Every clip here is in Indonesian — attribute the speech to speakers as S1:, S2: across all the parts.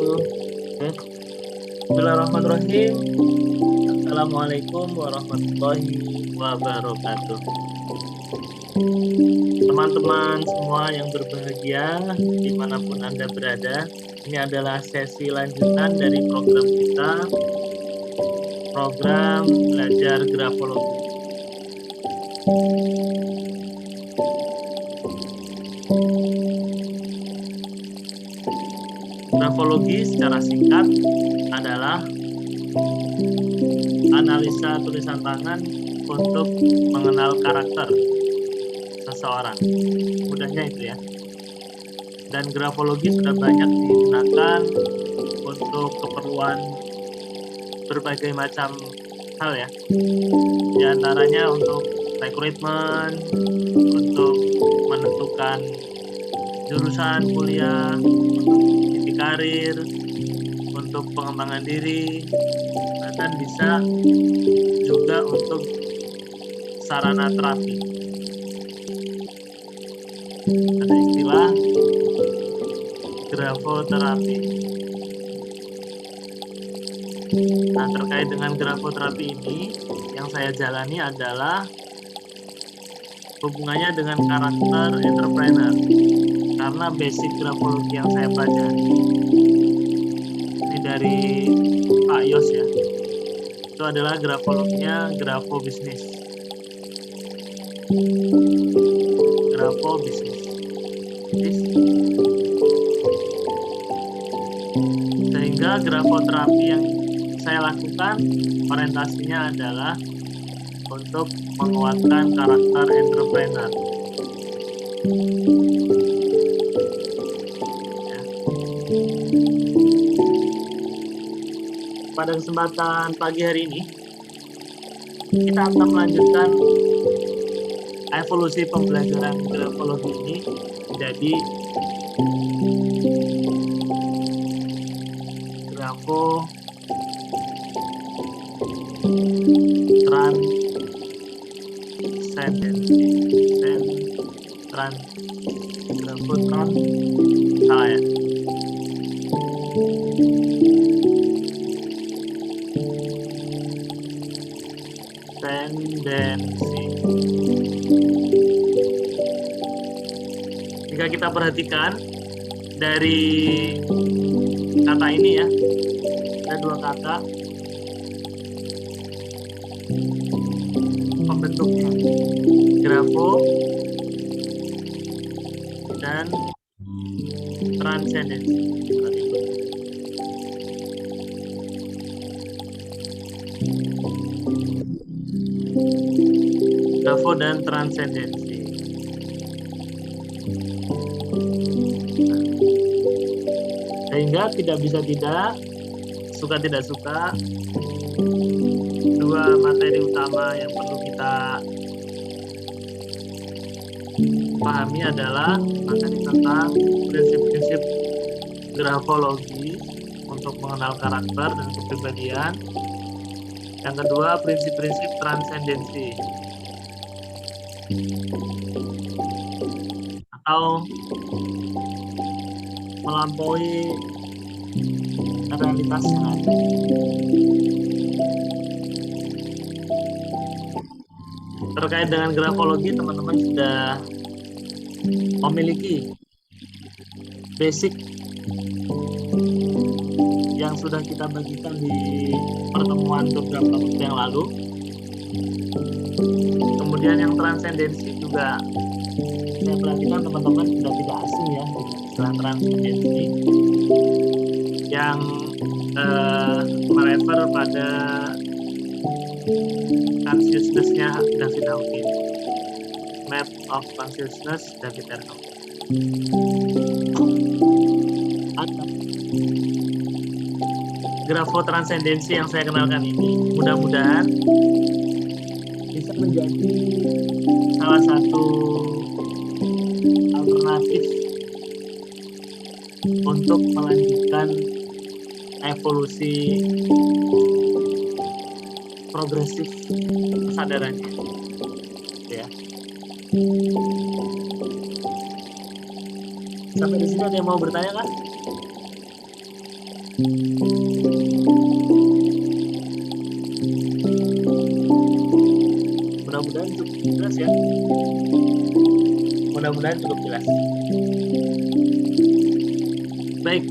S1: Oke. Bismillahirrahmanirrahim. Assalamualaikum warahmatullahi wabarakatuh. Teman-teman semua yang berbahagia dimanapun Anda berada, ini adalah sesi lanjutan dari program kita, program belajar grafologi. Grafologi secara singkat adalah analisa tulisan tangan untuk mengenal karakter seseorang. Mudahnya itu ya. Dan grafologi sudah banyak digunakan untuk keperluan berbagai macam hal ya. Di antaranya untuk rekrutmen, untuk menentukan jurusan kuliah, untuk titik karir, untuk pengembangan diri, bahkan bisa juga untuk sarana terapi. Ada istilah grafoterapi. Nah, terkait dengan grafoterapi ini, yang saya jalani adalah hubungannya dengan karakter entrepreneur. Karena basic grafologi yang saya pelajari, ini dari Pak Yos ya, itu adalah grafologinya grafo bisnis. Grafo bisnis. Sehingga grafoterapi yang saya lakukan orientasinya adalah untuk menguatkan karakter entrepreneur. Ya. Pada kesempatan pagi hari ini, kita akan melanjutkan evolusi pembelajaran grafologi ini menjadi grafo salah ya. Tendensi. Jika kita perhatikan dari kata ini ya, ada dua kata pembentuknya, grafo dan transendensi. Grafo dan transendensi. Sehingga tidak bisa tidak, suka tidak suka, dua materi utama yang perlu kita pahami adalah materi tentang prinsip-prinsip grafologi untuk mengenal karakter dan kepribadian. Yang kedua, prinsip-prinsip transendensi atau melampaui realitas yang ada. Terkait dengan grafologi, teman-teman sudah memiliki basic yang sudah kita bagikan di pertemuan beberapa waktu yang lalu. Kemudian yang transendensi juga saya perhatikan teman-teman sudah tidak asing ya dengan istilah transendensi yang merefer pada consciousness-nya David Hawkins, Map of Consciousness David R. Hawkins. Grafotransendensi yang saya kenalkan ini mudah-mudahan bisa menjadi salah satu alternatif untuk melanjutkan evolusi progresif kesadarannya, ya. Sampai di sini ada yang mau bertanya kan? Mudah-mudahan cukup jelas ya. Mudah-mudahan cukup jelas. Baik,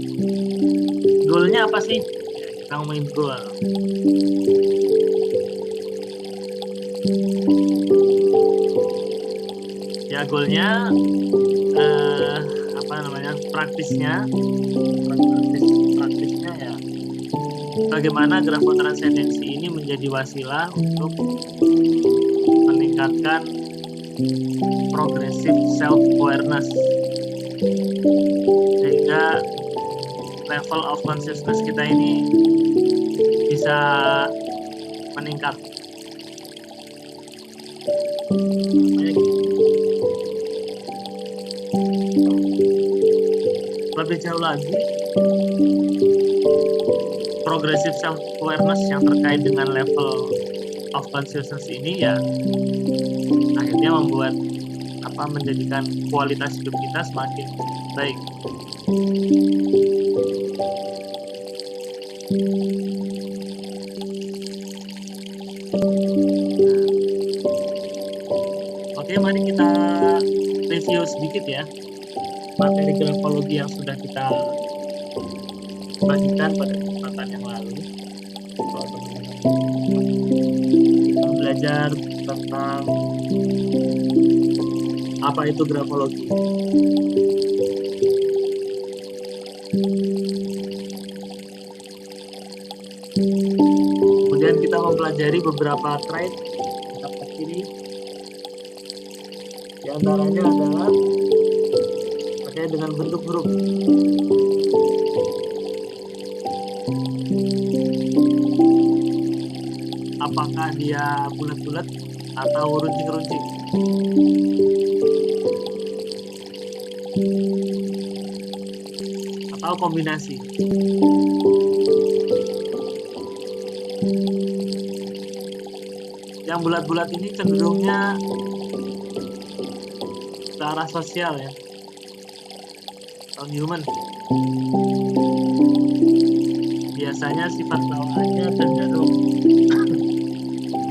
S1: goalnya apa sih? Ya, kita ngomongin goal. Ya goalnya apa namanya, praktisnya ya bagaimana grafotranscendensi ini menjadi wasilah untuk meningkatkan progressive self awareness sehingga level of consciousness kita ini bisa meningkat. Lebih jauh lagi, progressive self awareness yang terkait dengan level of consciousness ini ya akhirnya membuat menjadikan kualitas hidup kita semakin baik. Oke, mari kita review sedikit ya materi grafologi yang sudah kita bagikan pada kesempatan yang lalu. Kita belajar tentang apa itu grafologi. Kemudian kita mempelajari beberapa trait atau ciri. Di antaranya adalah terkait dengan bentuk huruf. Apakah dia bulat-bulat atau runcing-runcing? Atau kombinasi? Yang bulat-bulat ini cenderungnya ke arah sosial ya, atau human. Biasanya sifat bawaannya cenderung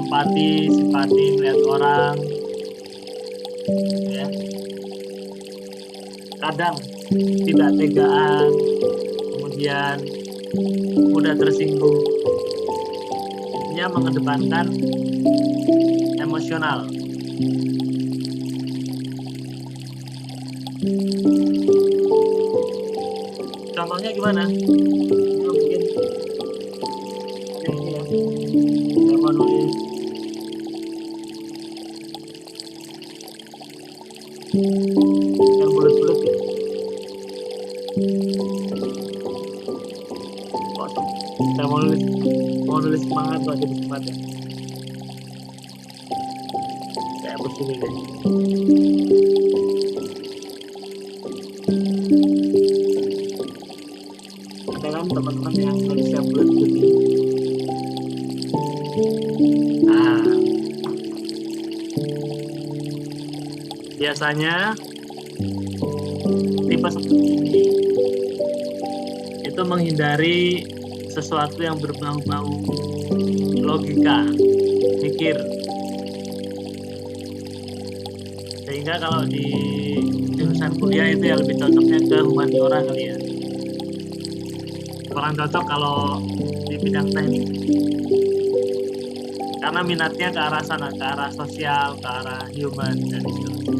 S1: empati, simpati melihat orang ya. Kadang tidak tegaan, kemudian mudah tersinggung. Intinya mengedepankan emosional. Contohnya gimana? Mungkin ada ini ya. Saya mau nulis yang bulat-bulat ya. Saya mau nulis semangat tuh, jadi semangat ya. Saya hapus ini deh. Ada kan teman-teman yang nulis yang bulat-bulat ini. Nah, biasanya tipe seperti ini itu menghindari sesuatu yang berbau-bau logika, mikir. Sehingga kalau di jurusan kuliah itu ya lebih cocoknya ke humaniora kali ya. Kurang cocok kalau di bidang teknik. Karena minatnya ke arah sana, ke arah sosial, ke arah human dan seterusnya.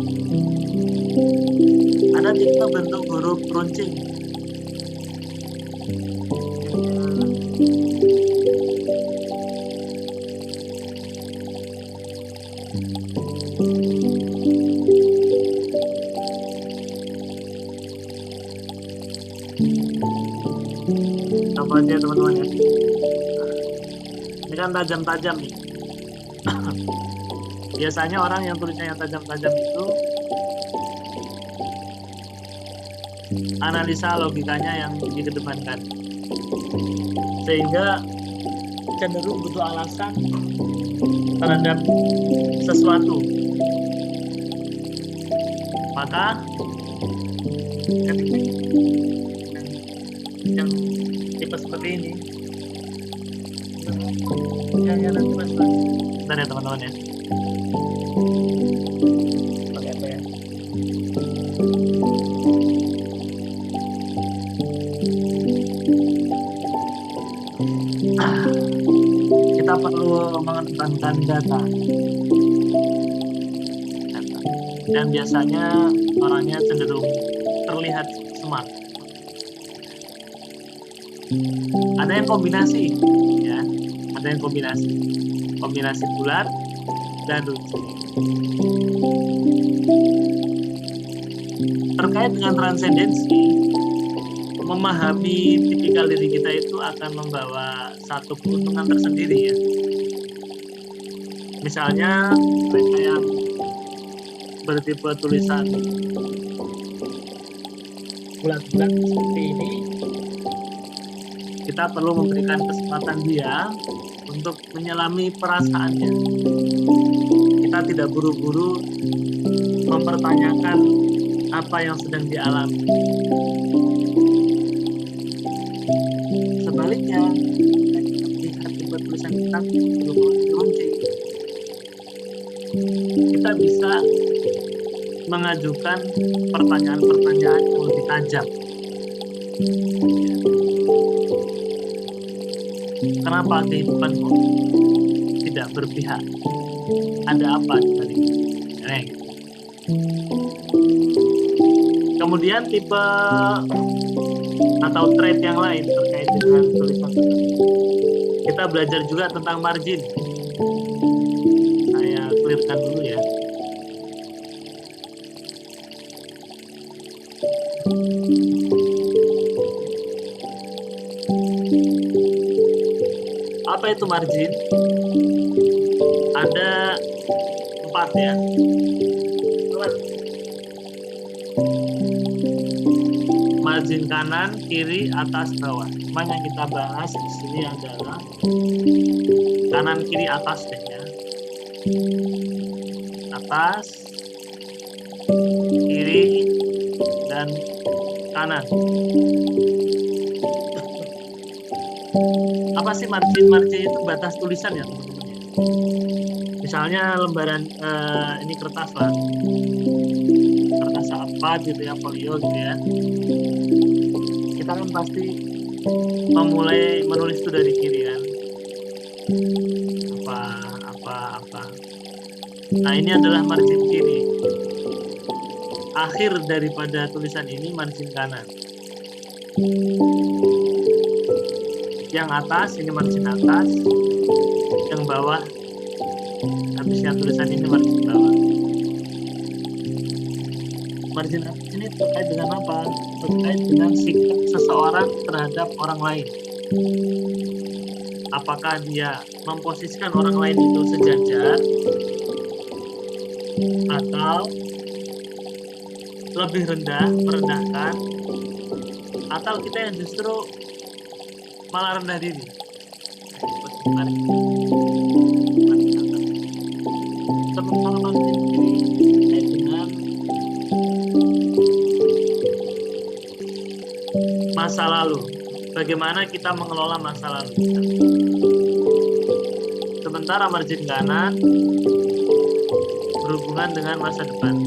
S1: Ada tipe bentuk huruf runcing. Apa aja teman-teman ya. Ini kan tajam-tajam nih. Biasanya orang yang tulisnya yang tajam-tajam itu analisa logikanya yang dikedepankan, sehingga cenderung butuh alasan terhadap sesuatu. Maka ketika yang tipe seperti ini. Ya nanti mas. Bentar ya teman-teman ya. Pakai apa ya? Kita perlu mengedepankan data. Dan biasanya orangnya cenderung terlihat smart. Ada yang kombinasi, ya, ada yang kombinasi bulat dan lucu. Terkait dengan transendensi, memahami tipikal diri kita itu akan membawa satu keuntungan tersendiri ya. Misalnya mereka yang bertipe tulisan bulat-bulat seperti ini, kita perlu memberikan kesempatan dia untuk menyelami perasaannya. Kita tidak buru-buru mempertanyakan apa yang sedang dialami. Sebaliknya, lihat tipe tulisan kita beruncing, kita bisa mengajukan pertanyaan-pertanyaan yang lebih tajam. Kenapa kehidupanku tidak berpihak? Ada apa di balik? Kemudian tipe atau trait yang lain terkait dengan tulisan. Kita belajar juga tentang margin. Saya clearkan dulu ya. Apa itu margin? Ada 4 ya. Margin kanan, kiri, atas, bawah. Cuman yang kita bahas di sini adalah kanan, kiri, atas deh ya. Atas, kiri, dan kanan. Apa sih margin? Margin itu batas tulisan ya teman-teman. Misalnya lembaran ini kertas lah, kertas apa gitu ya, folio gitu ya. Kita kan pasti memulai menulis itu dari kiri kan. Apa. Nah ini adalah margin kiri. Akhir daripada tulisan ini margin kanan. Yang atas ini margin atas, yang bawah habisnya tulisan ini margin bawah. Margin atas ini terkait dengan apa? Terkait dengan sikap seseorang terhadap orang lain. Apakah dia memposisikan orang lain itu sejajar atau lebih rendah, merendahkan, atau kita yang justru malah rendah diri. Sementara margin ini terkait dengan masa lalu. Bagaimana kita mengelola masa lalu kita. Sementara margin kanan berhubungan dengan masa depan.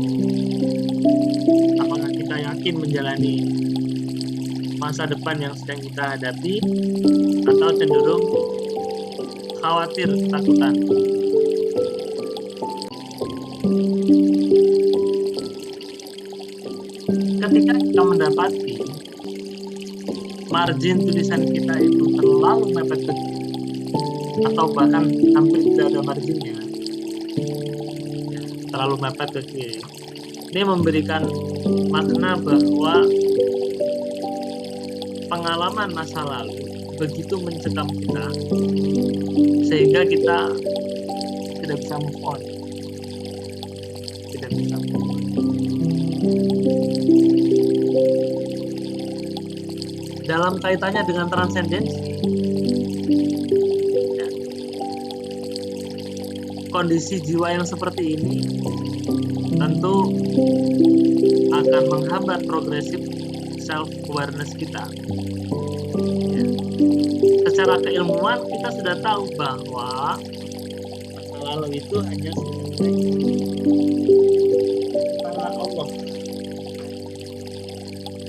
S1: Apakah kita yakin menjalani masa depan yang sedang kita hadapi atau cenderung khawatir, ketakutan. Ketika kita mendapati margin tulisan kita itu terlalu mepet ke kiri atau bahkan hampir tidak ada marginnya, ya, terlalu mepet ke kiri, ini memberikan makna bahwa pengalaman masa lalu begitu mencekam kita sehingga kita tidak bisa move on. Dalam kaitannya dengan transendensi, ya, kondisi jiwa yang seperti ini tentu akan menghambat progresif self awareness kita. Ya. secara keilmuan kita sudah tahu bahwa masa lalu itu hanya sebagai cara Allah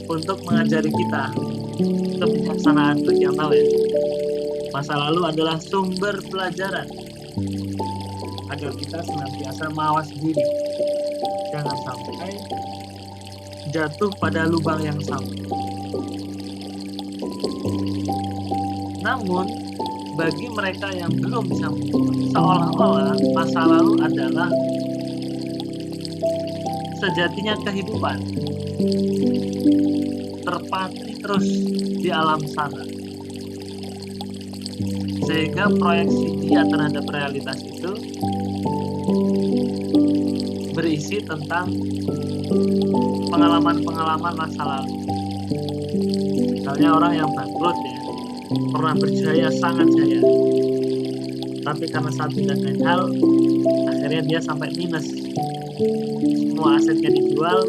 S1: untuk mengajari kita kebijaksanaan. Bagi yang tahu ya, masa lalu adalah sumber pelajaran agar kita senantiasa mawas diri, jangan sampai jatuh pada lubang yang sama. Namun bagi mereka yang belum bisa seolah-olah masa lalu adalah sejatinya kehidupan, terpatri terus di alam sana, sehingga proyeksi dia terhadap realitas itu berisi tentang pengalaman-pengalaman masa lalu. Misalnya orang yang bangkrut ya, pernah berjaya, sangat jaya, tapi karena satu dan lain hal akhirnya dia sampai minus, semua asetnya dijual,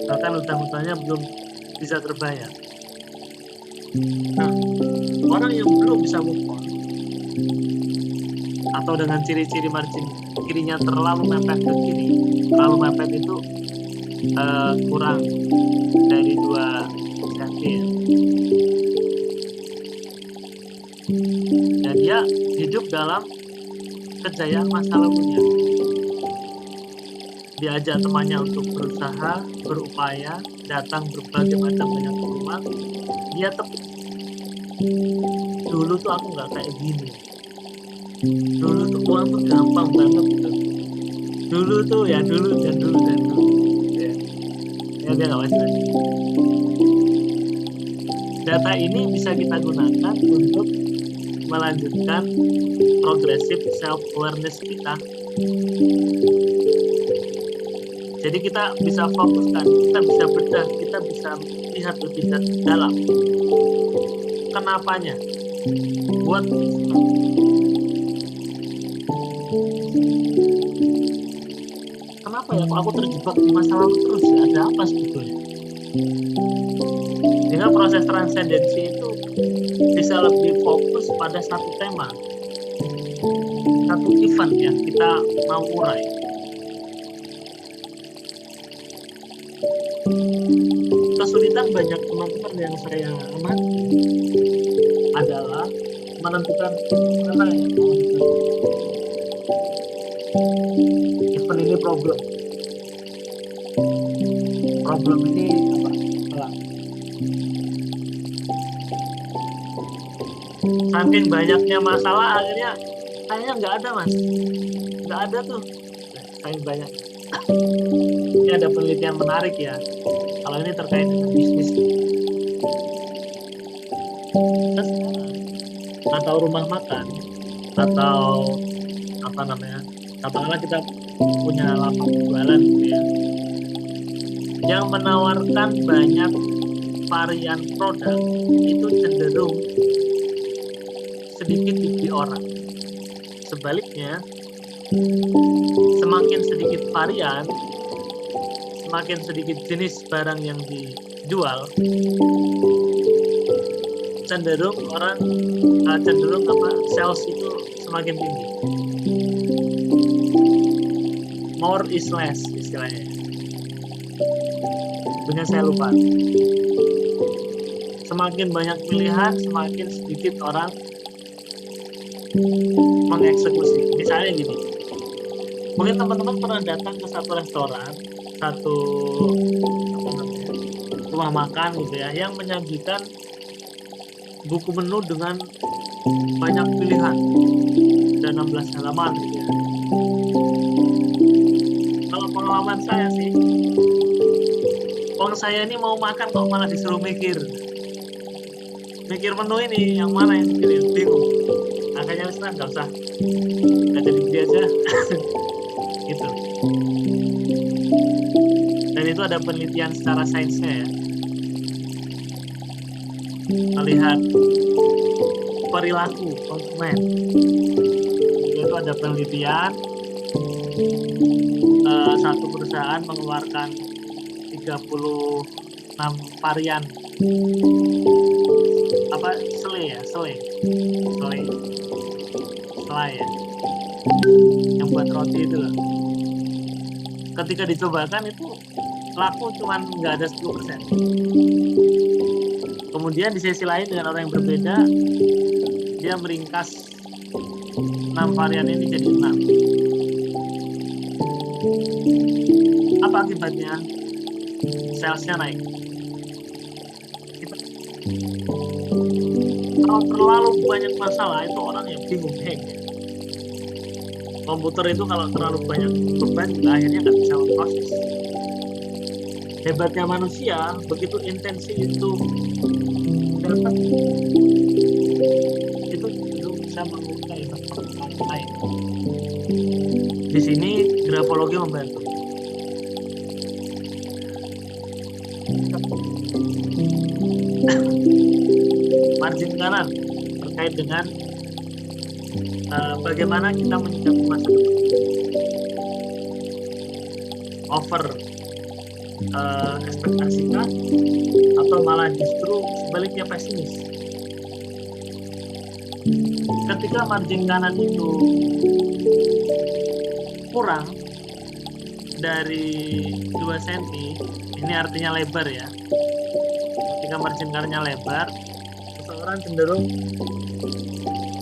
S1: bahkan utang-utangnya belum bisa terbayar. Nah, orang yang belum bisa move on atau dengan ciri-ciri margin kirinya terlalu mepet ke kiri, terlalu mepet itu kurang dari 2 cm ya. Dan dia hidup dalam kejayaan masa lalunya. Diajak temannya untuk berusaha, berupaya, datang berbagai macam banyak peluang, dia tepuk. Dulu tuh aku nggak kayak gini. Dulu tuh uang tuh gampang banget gitu. Dulu tuh ya dulu. Ya dia nggak masih lagi. Data ini bisa kita gunakan untuk melanjutkan progressive self awareness kita. Jadi kita bisa fokuskan, kita bisa bedah, kita bisa lihat lebih dalam. Kenapanya? Buat kenapa ya kok aku terjebak di masa lalu terus ya? Ada apa sebetulnya? Sehingga proses transendensi itu bisa lebih fokus pada satu tema, satu event yang kita mau urai. Kesulitan banyak teman-teman yang saya amati adalah menentukan mana yang mau dikerjakan. Event ini problem ini apa? Saking banyaknya masalah akhirnya kayaknya nggak ada mas, nggak ada tuh. Saking banyak. Ini ada penelitian menarik ya. Kalau ini terkait dengan bisnis atau rumah makan atau apa namanya, katakanlah kita punya lapak jualan gitu ya, yang menawarkan banyak varian produk itu cenderung sedikit dibeli orang. Sebaliknya, semakin sedikit varian, semakin sedikit jenis barang yang dijual, cenderung sales itu semakin tinggi. More is less istilahnya. Dengan saya lupa. Semakin banyak pilihan, semakin sedikit orang mengeksekusi. Misalnya gini, mungkin teman-teman pernah datang ke satu restoran, satu rumah makan gitu ya, yang menyajikan buku menu dengan banyak pilihan dan 16 halaman gitu ya. Kalau pengalaman saya sih, saya ini mau makan kok malah disuruh mikir menu ini yang mana yang dipilih, bingung. Akhirnya nggak usah, nggak jadi beli aja. Gitu. Dan itu ada penelitian secara sainsnya ya, melihat perilaku konsumen. Itu ada penelitian, satu perusahaan mengeluarkan 36 varian selai ya, yang buat roti itu loh. Ketika dicobakan itu laku cuman nggak ada 10%. Kemudian di sesi lain dengan orang yang berbeda, dia meringkas 6 varian ini jadi 6. Apa akibatnya? Salesnya naik. Kalau terlalu banyak masalah itu orang yang bingung hack ya. Komputer itu kalau terlalu banyak beban akhirnya nggak bisa memproses. Hebatnya manusia, begitu intensi itu dapat, itu bisa mengurai perkembangan lain. Di sini grafologi membantu. Margin kanan terkait dengan bagaimana kita menyikapi masa depan. Over ekspektasi kah? Atau malah justru sebaliknya pesimis? Ketika margin kanan itu kurang dari 2 cm, ini artinya lebar ya. Ketika margin kanannya lebar, seseorang cenderung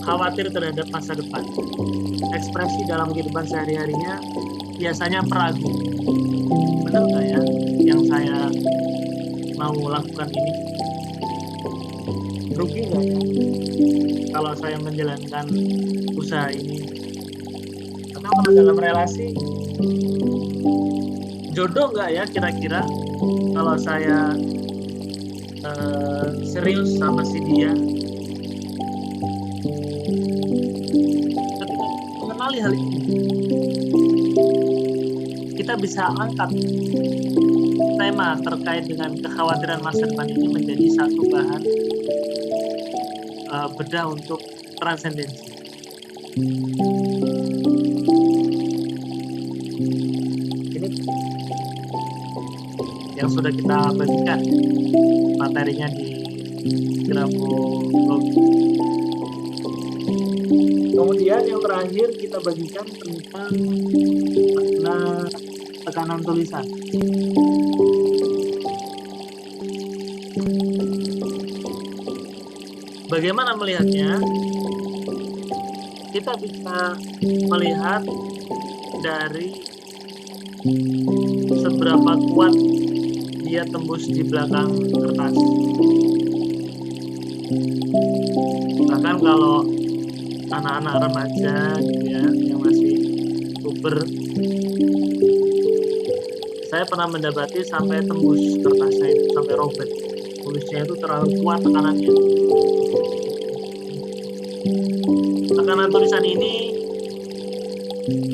S1: khawatir terhadap masa depan. Ekspresi dalam kehidupan sehari-harinya biasanya peragu. Benar nggak ya yang saya mau lakukan ini? Rugi nggak ya kalau saya menjalankan usaha ini? Atau kalau dalam relasi, jodoh nggak ya kira-kira kalau saya serius sama si dia? Ketika mengenali hal ini, kita bisa angkat tema terkait dengan kekhawatiran masa depan ini menjadi satu bahan bedah untuk transendensi. Ini yang sudah kita bagikan materinya di grafologi. Kemudian yang terakhir kita bagikan tentang makna tekanan tulisan. Bagaimana melihatnya? Kita bisa melihat dari seberapa kuat dia tembus di belakang kertas. Bahkan kalau anak-anak remaja gitu ya, yang masih puber, saya pernah mendapati sampai tembus kertasnya itu, sampai robek. Tulisnya itu terlalu kuat tekanannya. Tekanan tulisan ini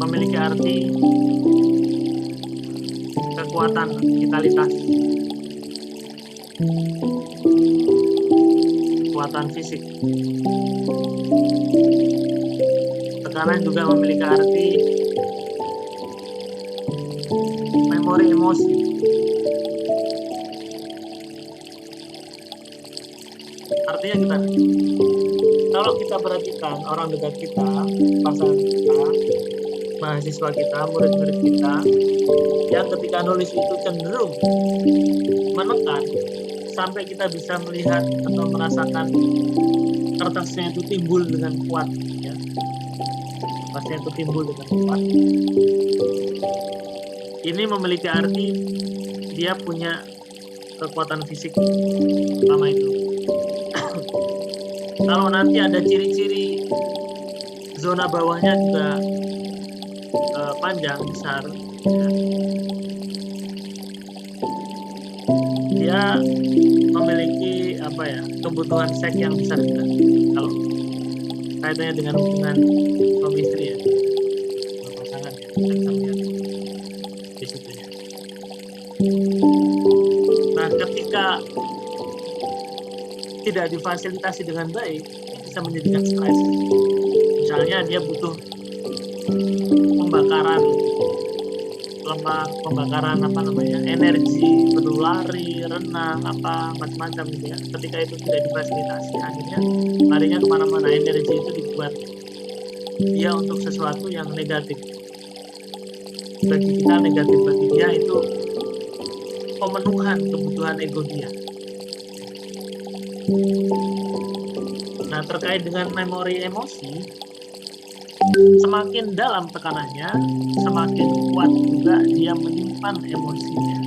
S1: memiliki arti kekuatan, vitalitas, kekuatan fisik. Tekanan juga memiliki arti memori emosi. Artinya kita, kalau kita perhatikan orang dekat kita, pasangan kita, mahasiswa kita, murid-murid kita, yang ketika nulis itu cenderung menekan sampai kita bisa melihat atau merasakan kertasnya itu timbul dengan kuat, ya. Kertasnya itu timbul dengan kuat. Ini memiliki arti dia punya kekuatan fisik pertama itu. Kalau nanti ada ciri-ciri zona bawahnya juga panjang, besar, ya. Dia memiliki kebutuhan seks yang besar juga. Kalau kaitannya dengan hubungan suami istri ya, pasangan ya, kita bisa melihat di situnya. Nah, ketika tidak difasilitasi dengan baik, bisa menjadikan stres. Misalnya dia butuh pembakaran lemak, pembakaran energi, butuh lari, renang, apa macam-macam gitu ya. Ketika itu tidak difasilitasi, akhirnya larinya kemana-mana. Energi itu dibuat dia untuk sesuatu yang negatif. Bagi kita negatif, bagi dia itu pemenuhan kebutuhan ego dia. Nah, terkait dengan memori emosi, semakin dalam tekanannya, semakin kuat juga dia menyimpan emosinya.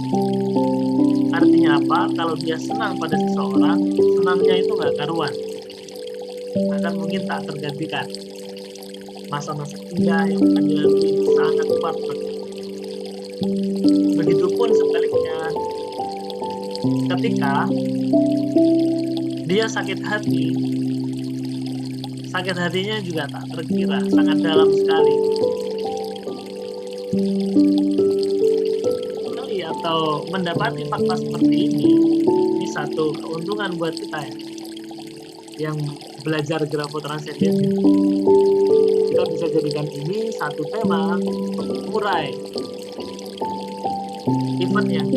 S1: Artinya apa? Kalau dia senang pada seseorang, senangnya itu nggak karuan, akan mungkin tak tergantikan. Masa-masa indah yang akan dilalui itu sangat kuat. Begitupun sebaliknya, ketika dia sakit hatinya juga tak terkira, sangat dalam sekali. Atau mendapati fakta seperti ini satu keuntungan buat kita ya, yang belajar grafo transcendensi. Kita bisa jadikan ini satu tema untuk mengurai event yang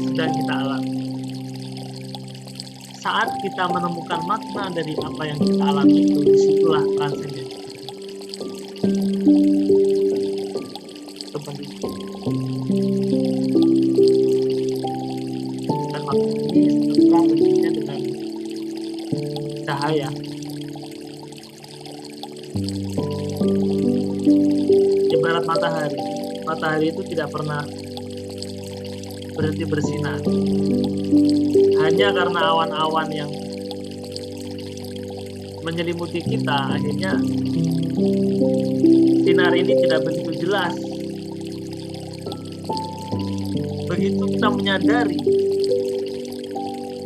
S1: sedang kita alami. Saat kita menemukan makna dari apa yang kita alami itu, disitulah transcendensi. Dan makna ini terang bentuknya dengan cahaya. Ibarat matahari. Matahari itu tidak pernah berhenti bersinar. Hanya karena awan-awan yang menyelimuti kita, akhirnya sinar ini tidak begitu jelas. Begitu kita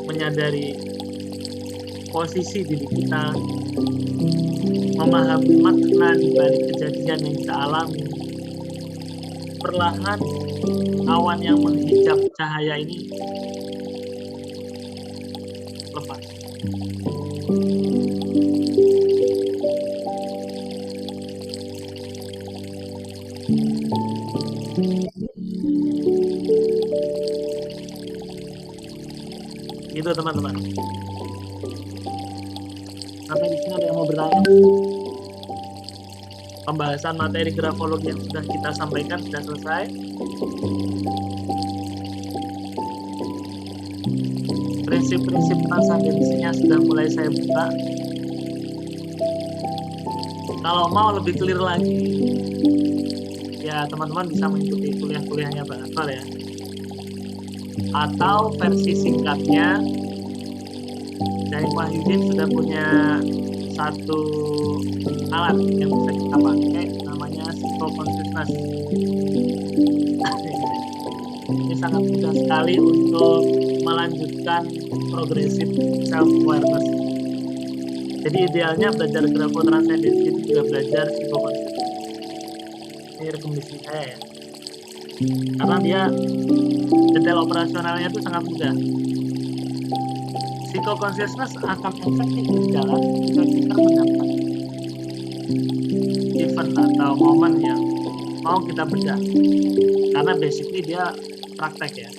S1: menyadari posisi diri kita, memahami makna di balik kejadian yang kita alami, perlahan awan yang menghijab cahaya ini lepas. Gitu teman-teman. Sampai di sini ada yang mau bertanya? Pembahasan materi grafologi yang sudah kita sampaikan sudah selesai. Prinsip-prinsip transcendensinya sudah mulai saya buka. Kalau mau lebih clear lagi, ya teman-teman bisa mengikuti kuliah-kuliahnya Pak Akbar ya. Atau versi singkatnya, Syekh Wahyudin sudah punya satu alat yang bisa kita pakai, namanya psycho-consciousness. Ini sangat mudah sekali untuk melanjutkan progressive self-awareness. Jadi idealnya belajar grafo transcendensi itu juga belajar psycho-consciousness. Ini rekomendasi saya ya. Karena dia detail operasionalnya itu sangat mudah. Psycho-consciousness akan efektif berjalan jika kita mendapat event atau momen yang mau kita bedah. Karena basically dia praktek ya.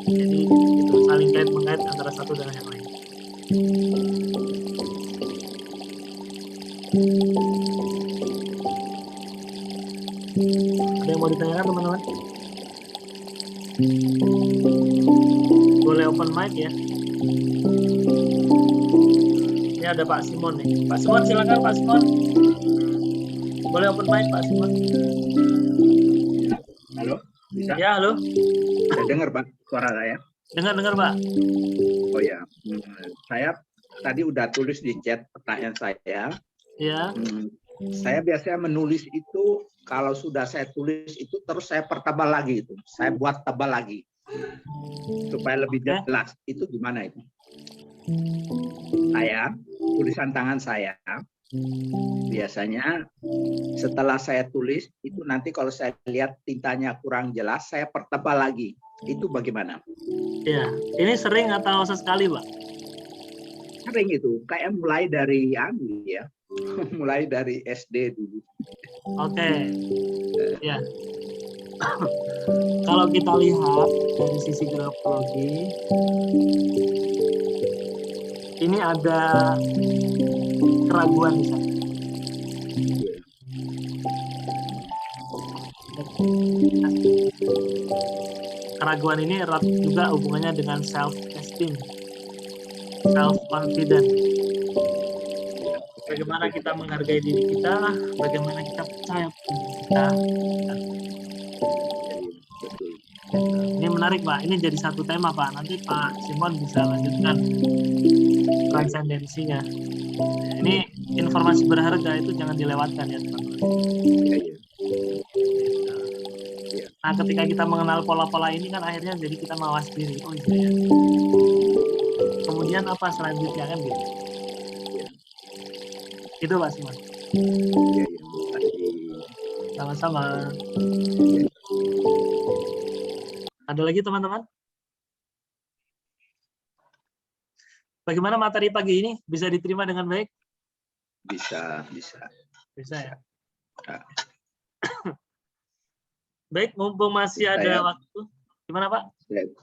S1: Jadi itu saling kait-mengait antara satu dengan yang lain. Ada yang mau ditanyakan teman-teman? Boleh open mic ya. Ini ada Pak Simon nih. Pak Simon silakan Pak Simon. Boleh open mic Pak Simon.
S2: Halo, bisa?
S1: Ya, halo.
S2: Saya dengar Pak suara saya.
S1: Dengar Pak.
S2: Oh ya, saya tadi udah tulis di chat pertanyaan saya.
S1: Ya.
S2: Saya biasanya menulis itu, kalau sudah saya tulis itu terus saya pertebal lagi itu. Saya buat tebal lagi supaya lebih jelas. Itu gimana itu? Saya, tulisan tangan saya biasanya setelah saya tulis itu nanti kalau saya lihat tintanya kurang jelas, saya pertebal lagi. Itu bagaimana?
S1: Ya, ini sering atau sesekali, Pak?
S2: Sering itu, kayak mulai dari ya. Mulai dari SD dulu.
S1: Oke. Ya. Kalau kita lihat dari sisi grafologi, ini ada keraguan di sana. Keraguan ini erat juga hubungannya dengan self-esteem, self-confidence. Bagaimana kita menghargai diri kita, bagaimana kita percaya pada diri kita. Ini menarik, Pak. Ini jadi satu tema, Pak. Nanti Pak Simon bisa lanjutkan transendensinya. Ini informasi berharga itu jangan dilewatkan ya, teman-teman. Nah, ketika kita mengenal pola-pola ini kan akhirnya jadi kita mawas diri. Oh iya ya. Kemudian apa selanjutnya kan gitu. Itu Pak Simon. Sama-sama. Ada lagi teman-teman? Bagaimana materi pagi ini? Bisa diterima dengan baik?
S2: Bisa.
S1: Bisa ya. Baik, mumpung masih ada waktu. Gimana Pak?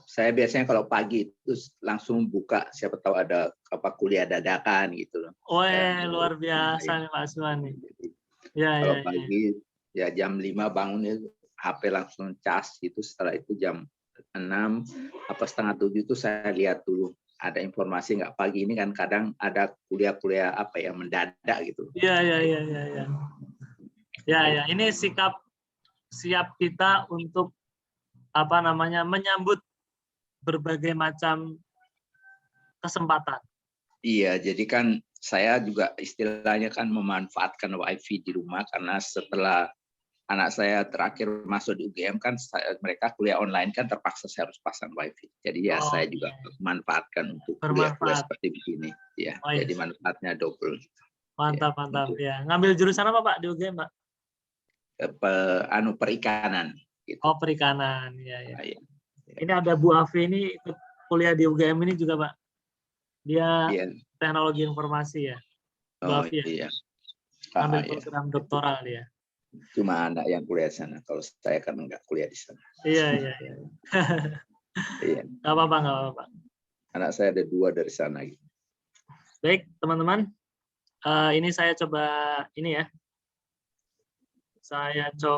S2: Saya biasanya kalau pagi itu langsung buka, siapa tahu ada kuliah dadakan gitu loh.
S1: Wah, luar biasa nih Pak Aswan nih. Ya,
S2: kalau pagi ya jam 5 bangun itu HP langsung cas gitu, setelah itu jam 6 apa setengah 7 itu saya lihat dulu ada informasi nggak. Pagi ini kan kadang ada kuliah-kuliah apa ya mendadak gitu.
S1: Iya. Ya, ini sikap siap kita untuk menyambut berbagai macam kesempatan.
S2: Iya, jadi kan saya juga istilahnya kan memanfaatkan WiFi di rumah, karena setelah anak saya terakhir masuk di UGM kan mereka kuliah online kan terpaksa saya harus pasang WiFi. Jadi ya saya juga manfaatkan untuk kuliah seperti begini. Ya, jadi manfaatnya double.
S1: Mantap. Ya, ngambil jurusan apa Pak di UGM, Pak?
S2: Perikanan. Gitu.
S1: Oh, perikanan. Ya. Ini ada Bu Afi ini ikut kuliah di UGM ini juga, Pak. Dia teknologi informasi ya. Bu Afi ya. Ambil program doktoral dia.
S2: Cuma anak yang kuliah di sana. Kalau saya kan nggak kuliah di sana.
S1: Iya. Nggak apa-apa.
S2: Anak saya ada 2 dari sana. Gitu.
S1: Baik, teman-teman. Ini saya coba ini ya. Saya coba